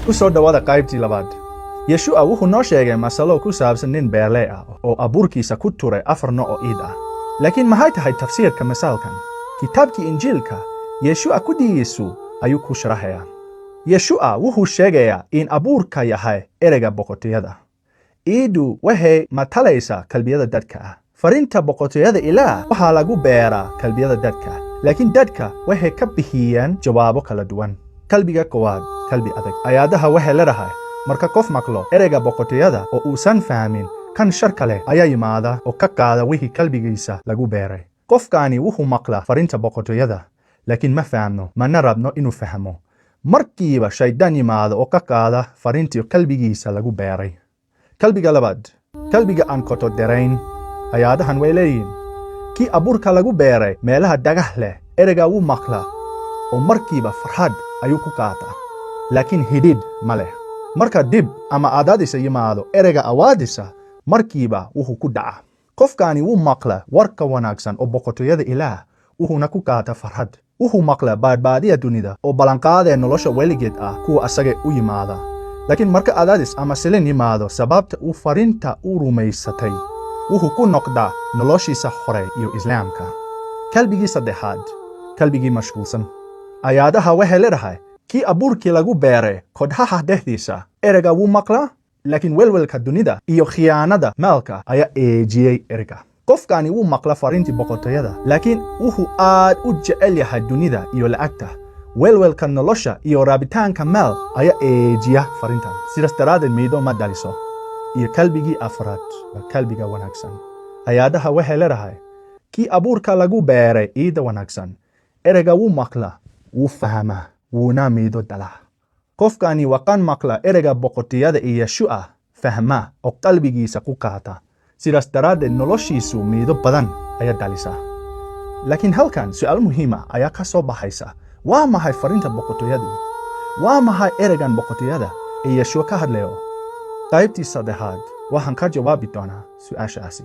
ku soo dhawaada qaybtii labaad. Yeshua wuxuu noo sheegay masalo ku saabsan nin beerley ah oo abuurkiisa ku turay 4 nooc oo iid ah. Laakiin maxay tahay tafsiirka misalkan? Kitaabkii Injiilka, Yeshua kudigiisu ayuu ku sharaxayaa. Yeshua wuxuu sheegayaa in abuurka yahay ereyga boqortooyada. Iidu waxay matalaysaa qalbiyada dadka ah. Farinta boqortooyada Ilaah waxaa lagu beeraa qalbiyada dadka. Laakiin dadka waxay ka bixiyaan jawaabo kala duwan. Qalbiga koowaad, qalbi adag. Aayadaha waxay leedahay marka qof maqlo ereyga boqortooyada oo uusan fahmin, kan shar kale ayaa yimaada oo ka qaada wixii qalbigiisa lagu beeray. Qofkaani wuxuu maqlaa farinta boqortooyada, laakiin ma fahmo, mana rabno inuu fahmo. Markiiba shaydaan yimaada oo ka qaada farintii qalbigiisa lagu beeray. Qalbiga labaad, qalbiga aan qoto dheerayn. Aayadahan way leeyihiin kii abuurka lagu beeray meelaha dhagax leh, ereyga wuu maqlaa oo markiiba farxad ayuu ku qaataa, laakiin hidid ma leh. Marka dib ama cadaadis yimaado ereyga awaadisa, markiiba wuxuu ku dhaca. Qofkaani wuu maqlaa warka wanaagsan oo boqortooyada Ilaah, wuxuuna ku qaataa farxad. Wuxuu maqlaa badbaadiya dunida oo ballanqaadaya nolosha weligeed ah kuwa asaga u yimaada. Laakiin marka cadaadis ama silin yimaado sababta uu farinta u rumaysatay, wuxuu ku noqdaa noloshiisa hore iyo Islaamka. Qalbigii saddexaad, qalbigii mashquulsan. Aayadaha waxay leedahay kii abuurkii lagu beeray kodhaha dhexdiisa, ereyga wuu maqlaa, laakiin welwelka dunida iyo khiyaanada maalka ayaa eejiyey ereyga. Qofkaani wuu maqla farintii boqortooyada, laakiin wuxuu aad u jecel yahay dunida iyo lacagta. Welwelka nolosha iyo raabitaanka maal ayaa eejiya farintan. Sidaas daraaddeed miido ma dhaliso. Iyo qalbigii afraad waa qalbiga wanaagsan. Aayadaha waxay leedahay kii abuurka lagu beeray iida wanaagsan, ereyga wuu maqla, wuu fahmaa, wuuna miido dhalaa. Qofkaani waa kan maqla ereyga boqortooyada iyo Yeshua, fahmaa oo qalbigiisa ku qaata. Sidaas daraaddeed noloshiisu miido badan ayaa dhalisaa. Laakiin halkan su'aal muhiim ah ayaa ka soo baxaysa. Waa maxay farinta boqortooyadu? Waa maxay ereygan boqortooyada ee Yeshua ka hadlayo? Qaybtii saddexaad waxaan ka jawaabi doonaa su'aashaasi.